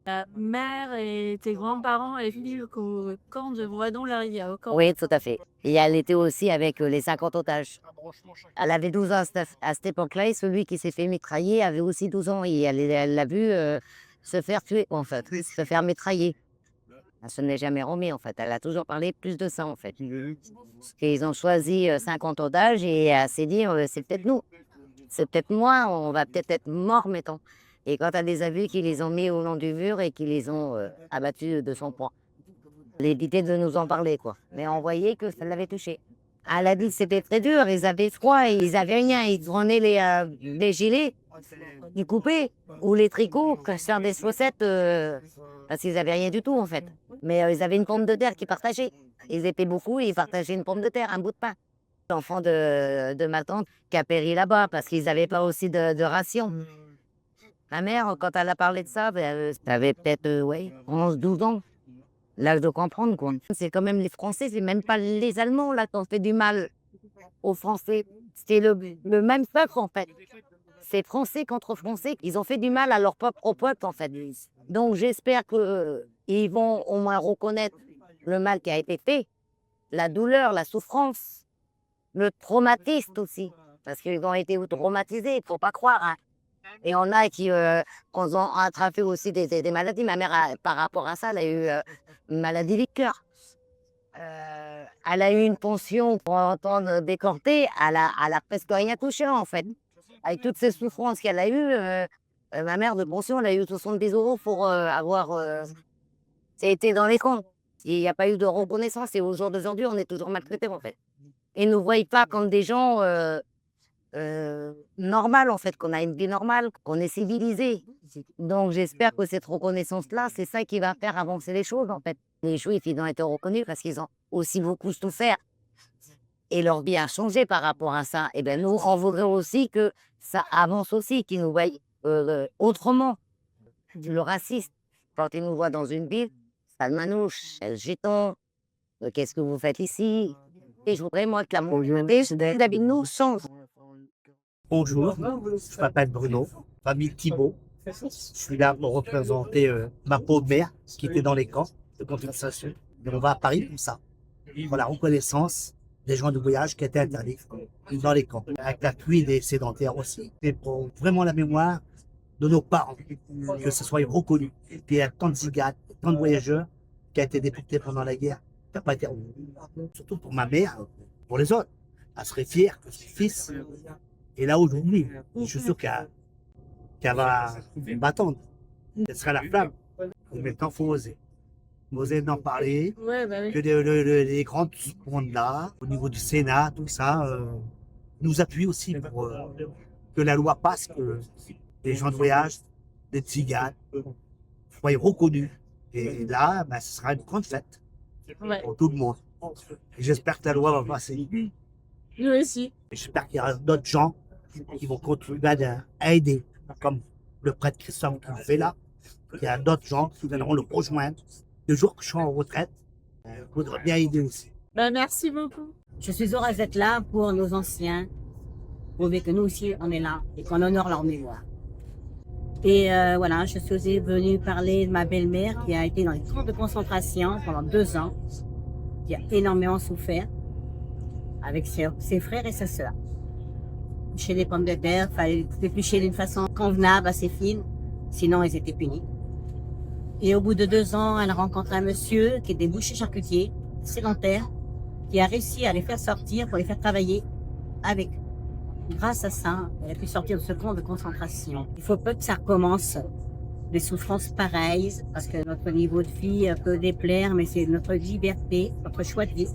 Ta mère et tes grands-parents et vivent au camp de Moidon-la-Rivière, au camp. Oui, tout à fait. Et elle était aussi avec les 50 otages. Elle avait 12 ans à cette époque-là et celui qui s'est fait mitrailler avait aussi 12 ans et elle l'a vu se faire tuer, en fait, se faire mitrailler. Elle se n'est jamais remis, en fait. Elle a toujours parlé plus de ça, en fait. Parce qu'ils ont choisi 50 otages et elle s'est dit, c'est peut-être nous, c'est peut-être moi, on va peut-être être morts, mettons. Et quand elle les a vus, qu'ils les ont mis au long du mur et qu'ils les ont abattus de son poids. Elle évitait de nous en parler, quoi. Mais on voyait que ça l'avait touché. Elle a dit que c'était très dur, ils avaient froid, ils avaient rien, ils prenaient les gilets, ils coupaient, ou les tricots, pour se faire des chaussettes, parce qu'ils avaient rien du tout, en fait. Mais ils avaient une pomme de terre qu'ils partageaient. Ils étaient beaucoup et ils partageaient une pomme de terre, un bout de pain. L'enfant de ma tante qui a péri là-bas, parce qu'ils n'avaient pas aussi de rations. Ma mère, quand elle a parlé de ça, ben, elle avait peut-être, ouais, 11, 12 ans. L'âge de comprendre, quoi. C'est quand même les Français, c'est même pas les Allemands, là, qui ont fait du mal aux Français. C'est le même peuple, en fait. C'est Français contre Français. Ils ont fait du mal à leur propre peuple, en fait. Donc, j'espère qu'ils vont au moins reconnaître le mal qui a été fait, la douleur, la souffrance, le traumatisme aussi. Parce qu'ils ont été traumatisés, il ne faut pas croire, hein. Et on a qui ont attrapé aussi des maladies. Ma mère, par rapport à ça, elle a eu une maladie du cœur. Elle a eu une pension pour entendre décorter. Elle a presque rien touché, en fait. Avec toutes ces souffrances qu'elle a eues, ma mère de pension, elle a eu 70 € pour avoir été dans les camps. Il n'y a pas eu de reconnaissance. Et au jour d'aujourd'hui, on est toujours maltraités, en fait. Ils ne nous voient pas comme des gens normal, en fait, qu'on a une vie normale, qu'on est civilisé. Donc j'espère que cette reconnaissance-là, c'est ça qui va faire avancer les choses, en fait. Les Juifs, ils ont été reconnus parce qu'ils ont aussi beaucoup souffert et leur vie a changé par rapport à ça. Et bien nous, on voudrait aussi que ça avance aussi, qu'ils nous voient autrement. Le racisme, quand ils nous voient dans une ville, Salmanouche, El Giton, qu'est-ce que vous faites ici? Et je voudrais, moi, que la communauté vis-à-vis de nous change. Bonjour, je m'appelle Bruno, famille Thibault. Je suis là pour représenter ma pauvre mère qui était dans les camps de concentration. Et on va à Paris pour ça, pour la reconnaissance des gens de voyage qui étaient interdits dans les camps, avec l'appui des sédentaires aussi. Et pour vraiment la mémoire de nos parents, que ce soit reconnu. Et puis il y a tant de ziganes, tant de voyageurs qui ont été déportés pendant la guerre, qui n'ont pas été reconnus. Surtout pour ma mère, pour les autres. Elle serait fière que son fils est là aujourd'hui. Je suis sûr qu'elle va m'attendre. Ce sera la flamme. Mais maintenant, il faut oser. Oser d'en parler. Ouais, bah oui. Que les grands monde là, au niveau du Sénat, tout ça, nous appuient aussi pour que la loi passe, que les gens de voyage, les tziganes, soient reconnus. Et là, ben, ce sera une grande fête Ouais. pour tout le monde. Et j'espère que la loi va passer. Nous aussi. Et j'espère qu'il y aura d'autres gens qui vont continuer à aider, comme le prêtre Christophe qui le fait là. Il y a d'autres gens qui viendront le rejoindre. Le jour que je serai en retraite, je voudrais bien aider aussi. Bah, merci beaucoup. Je suis heureuse d'être là pour nos anciens, prouver que nous aussi on est là et qu'on honore leur mémoire. Et voilà, je suis aussi venue parler de ma belle-mère qui a été dans les camps de concentration pendant 2 ans, qui a énormément souffert avec ses frères et sa sœur. Chez les pommes de terre, il fallait les éplucher d'une façon convenable, assez fine, sinon ils étaient punis. Et au bout de 2 ans, elle rencontre un monsieur qui était boucher charcutier, sédentaire, qui a réussi à les faire sortir pour les faire travailler avec eux. Grâce à ça, elle a pu sortir de ce camp de concentration. Il faut pas que ça recommence, des souffrances pareilles, parce que notre niveau de vie peut déplaire, mais c'est notre liberté, notre choix de vie.